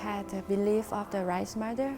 had a belief of the Rice Mother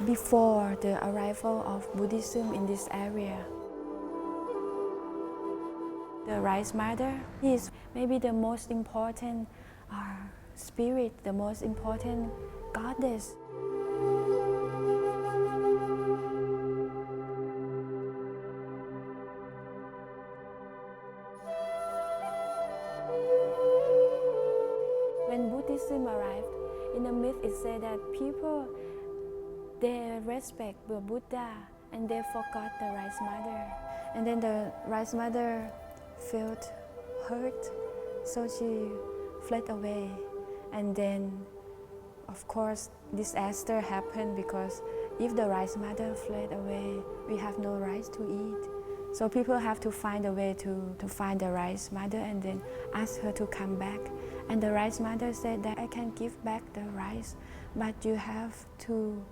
before the arrival of Buddhism in this area. The Rice Mother is maybe the most important spirit, the most important goddess. When Buddhism arrived, in the myth it said that people, they respect the Buddha and they forgot the Rice Mother. And then the Rice Mother felt hurt, so she fled away. And then, of course, disaster happened because if the Rice Mother fled away, we have no rice to eat. So people have to find a way to find the Rice Mother and then ask her to come back. And the Rice Mother said that I can give back the rice, but you have to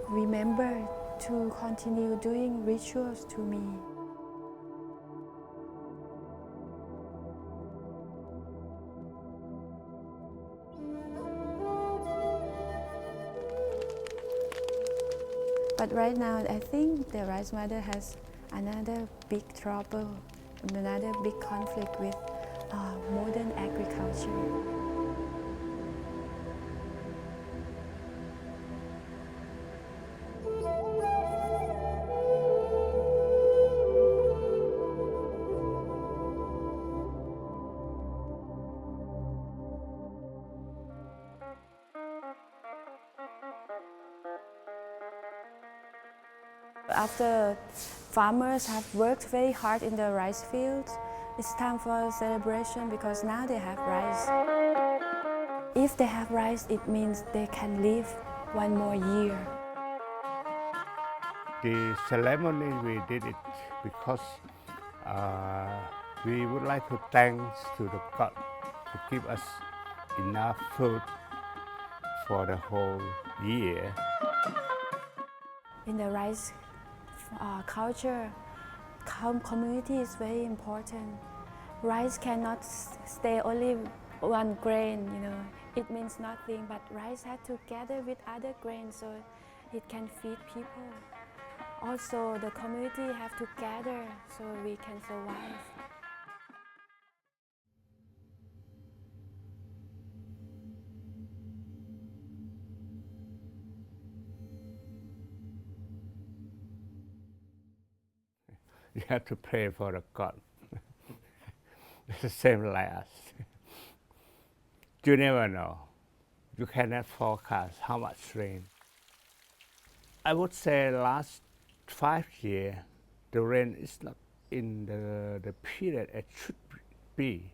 remember to continue doing rituals to me. But right now, I think the Rice Mother has another big trouble, another big conflict with modern agriculture. After farmers have worked very hard in the rice fields, it's time for a celebration because now they have rice. If they have rice, it means they can live one more year. The ceremony, we did it because we would like to thank to the God to give us enough food for the whole year. In the rice culture, community is very important. Rice cannot stay only one grain, It means nothing, but rice has to gather with other grains so it can feed people. Also, the community have to gather so we can survive. You have to pray for the God. It's the same like us. You never know. You cannot forecast how much rain. I would say last 5 years, the rain is not in the period it should be.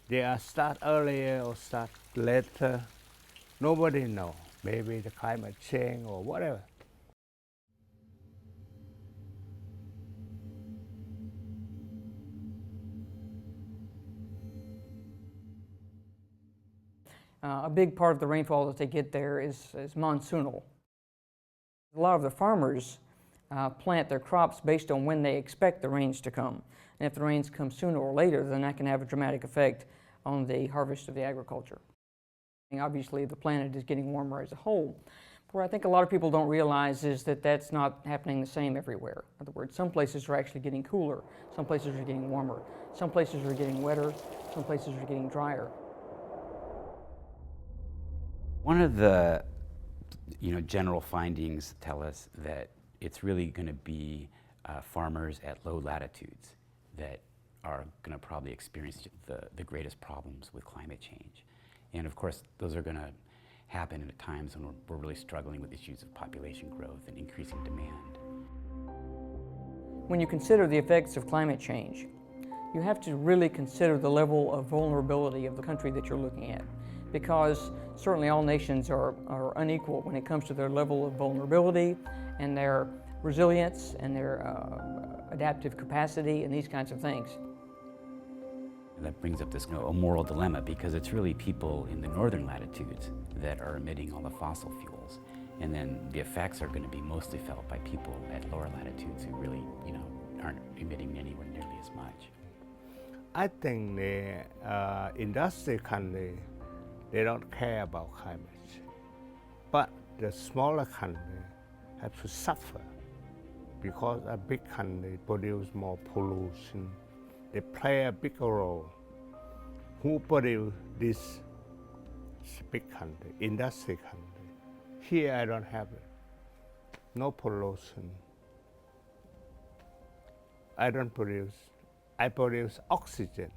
They are start earlier or start later. Nobody knows. Maybe the climate change or whatever. A big part of the rainfall that they get there is monsoonal. A lot of the farmers plant their crops based on when they expect the rains to come. And if the rains come sooner or later, then that can have a dramatic effect on the harvest of the agriculture. And obviously, the planet is getting warmer as a whole. But what I think a lot of people don't realize is that that's not happening the same everywhere. In other words, some places are actually getting cooler, some places are getting warmer, some places are getting wetter, some places are getting drier. One of the general findings tell us that it's really going to be farmers at low latitudes that are going to probably experience the greatest problems with climate change. And of course, those are going to happen at times when we're really struggling with issues of population growth and increasing demand. When you consider the effects of climate change, you have to really consider the level of vulnerability of the country that you're looking at, because certainly all nations are unequal when it comes to their level of vulnerability and their resilience and their adaptive capacity and these kinds of things. And that brings up this a moral dilemma, because it's really people in the northern latitudes that are emitting all the fossil fuels, and then the effects are going to be mostly felt by people at lower latitudes who really aren't emitting anywhere nearly as much. I think the industrial country They don't care about climate change. But the smaller country have to suffer because a big country produce more pollution. They play a bigger role. Who produce this big country, industry country? Here I don't have it. No pollution. I don't produce. I produce oxygen.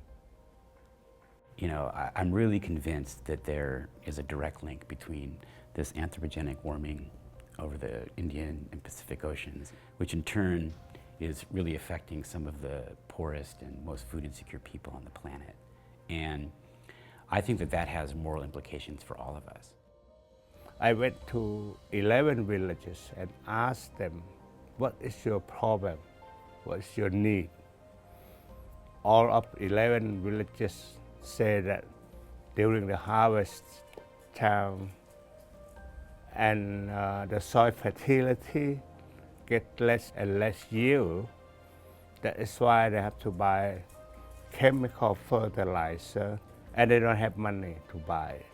You know, I'm really convinced that there is a direct link between this anthropogenic warming over the Indian and Pacific Oceans, which in turn is really affecting some of the poorest and most food insecure people on the planet. And I think that that has moral implications for all of us. I went to 11 villages and asked them, what is your problem? What is your need? All of 11 villages say that during the harvest time and the soil fertility get less and less yield. That is why they have to buy chemical fertilizer and they don't have money to buy it.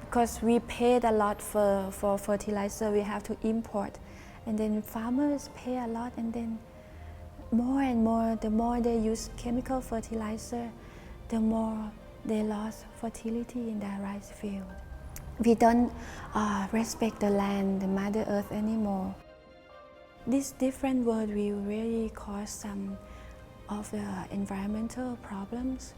Because we paid a lot for fertilizer, we have to import. And then farmers pay a lot, and then more and more, the more they use chemical fertilizer, the more they lost fertility in their rice field. We don't respect the land, the Mother Earth anymore. This different worldview really caused some of the environmental problems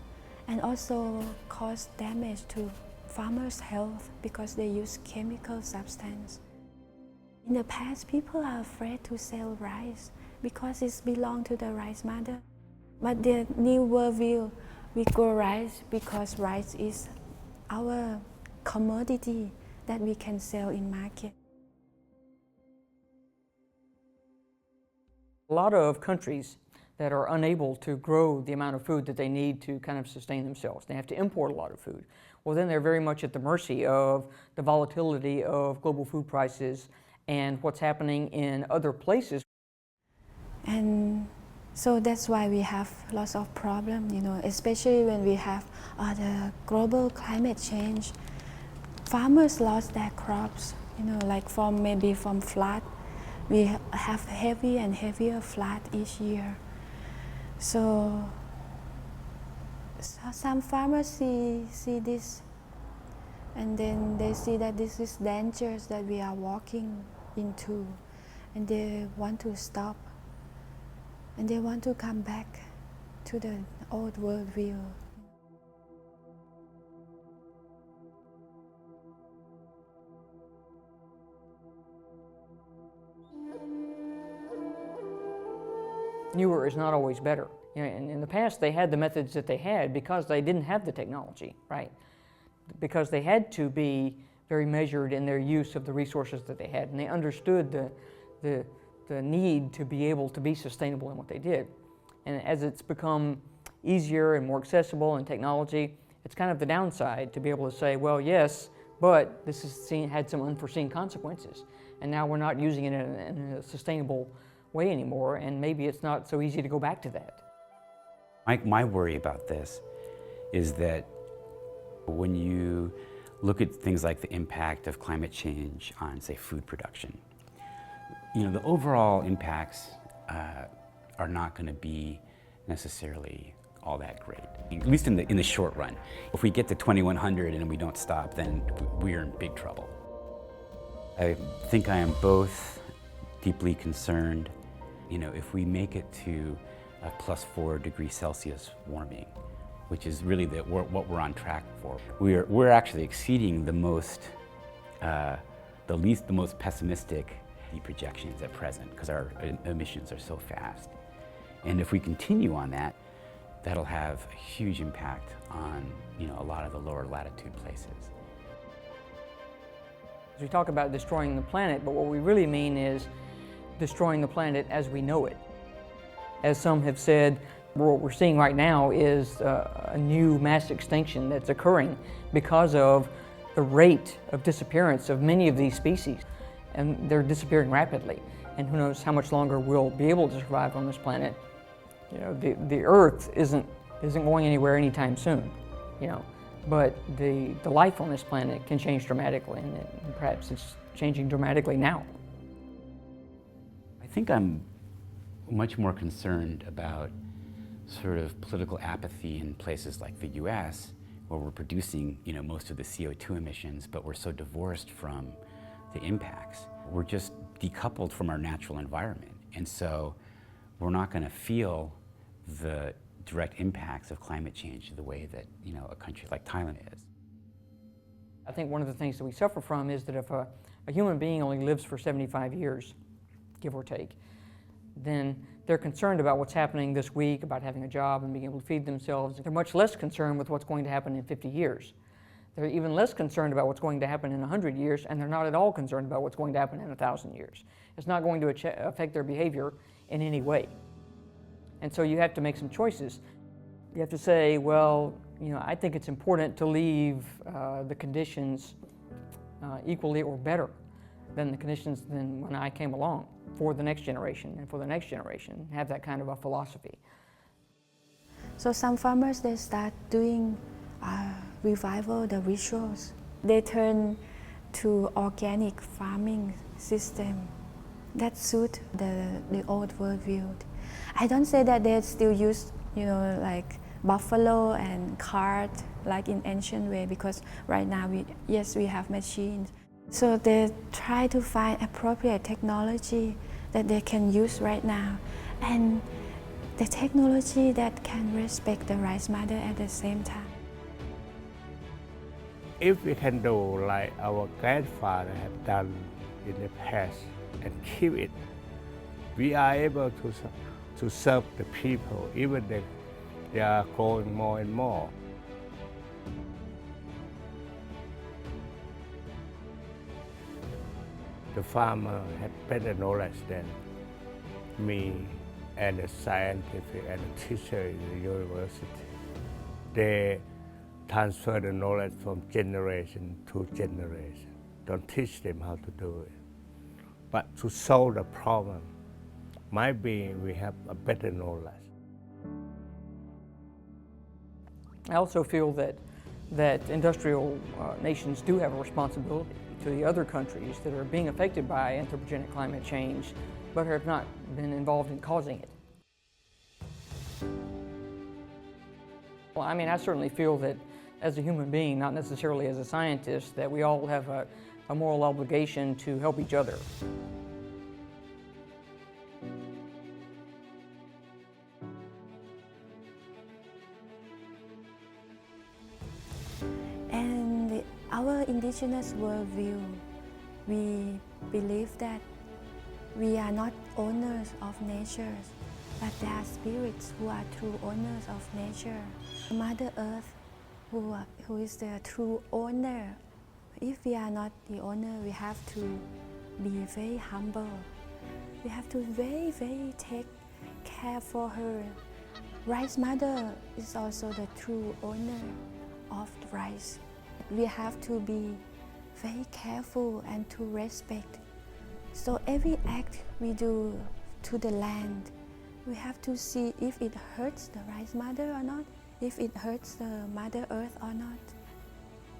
and also caused damage to farmers' health because they use chemical substance. In the past, people are afraid to sell rice because it belongs to the rice mother. But the new worldview, we grow rice because rice is our commodity that we can sell in market. A lot of countries that are unable to grow the amount of food that they need to kind of sustain themselves. They have to import a lot of food. Well, then they're very much at the mercy of the volatility of global food prices and what's happening in other places. And so that's why we have lots of problems, especially when we have the global climate change. Farmers lost their crops, like maybe from flood. We have heavier and heavier flood each year. So some farmers see this, and then they see that this is dangerous that we are walking into, and they want to stop, and they want to come back to the old worldview. Newer is not always better. In the past, they had the methods that they had because they didn't have the technology, right? Because they had to be very measured in their use of the resources that they had, and they understood the need to be able to be sustainable in what they did. And as it's become easier and more accessible in technology, it's kind of the downside to be able to say, well, yes, but this has had some unforeseen consequences, and now we're not using it in a sustainable way anymore, and maybe it's not so easy to go back to that. My worry about this is that when you look at things like the impact of climate change on, say, food production, the overall impacts are not going to be necessarily all that great, at least in the short run. If we get to 2100 and we don't stop, then we're in big trouble. I think I am both deeply concerned, if we make it to a +4 degrees Celsius warming, which is really what we're on track for. We're actually exceeding the most pessimistic projections at present because our emissions are so fast. And if we continue on that, that'll have a huge impact on a lot of the lower latitude places. We talk about destroying the planet, but what we really mean is destroying the planet as we know it. As some have said, what we're seeing right now is a new mass extinction that's occurring because of the rate of disappearance of many of these species. And they're disappearing rapidly. And who knows how much longer we'll be able to survive on this planet. The Earth isn't going anywhere anytime soon. but the life on this planet can change dramatically, and perhaps it's changing dramatically now. I think I'm much more concerned about sort of political apathy in places like the US, where we're producing, most of the CO2 emissions, but we're so divorced from the impacts. We're just decoupled from our natural environment. And so we're not going to feel the direct impacts of climate change the way that, a country like Thailand is. I think one of the things that we suffer from is that if a human being only lives for 75 years, give or take, then they're concerned about what's happening this week, about having a job and being able to feed themselves. They're much less concerned with what's going to happen in 50 years. They're even less concerned about what's going to happen in 100 years, and they're not at all concerned about what's going to happen in 1,000 years. It's not going to affect their behavior in any way. And so you have to make some choices. You have to say, well, I think it's important to leave the conditions equally or better than the conditions than when I came along, for the next generation and for the next generation, have that kind of a philosophy. So some farmers, they start doing revival the rituals. They turn to organic farming system that suit the old worldview. I don't say that they still use, like buffalo and cart like in ancient way, because right now we have machines. So they try to find appropriate technology that they can use right now, and the technology that can respect the rice mother at the same time. If we can do like our grandfather have done in the past and keep it, we are able to serve the people, even if they are growing more and more. The farmer had better knowledge than me and the scientific and the teacher in the university. They transfer the knowledge from generation to generation. Don't teach them how to do it. But to solve the problem, might be we have a better knowledge. I also feel that industrial nations do have a responsibility to the other countries that are being affected by anthropogenic climate change, but have not been involved in causing it. Well, I certainly feel that as a human being, not necessarily as a scientist, that we all have a moral obligation to help each other. And our indigenous worldview, we believe that we are not owners of nature, but there are spirits who are true owners of nature. Mother Earth, who is the true owner. If we are not the owner, we have to be very humble. We have to very, very take care for her. Rice mother is also the true owner of the rice. We have to be very careful and to respect. So every act we do to the land, we have to see if it hurts the rice mother or not, if it hurts the Mother Earth or not.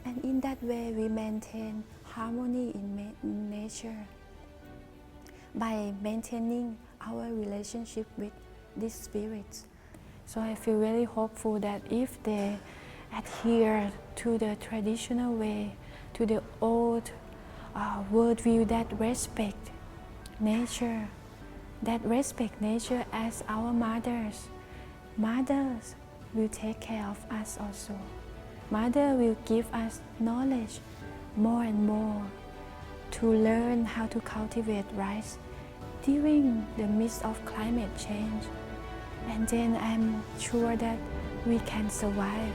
And in that way, we maintain harmony in nature by maintaining our relationship with these spirits. So I feel very hopeful that if they adhere to the traditional way, to the old worldview that respect nature, as our mothers. Mothers will take care of us also. Mother will give us knowledge more and more to learn how to cultivate rice during the midst of climate change. And then I'm sure that we can survive.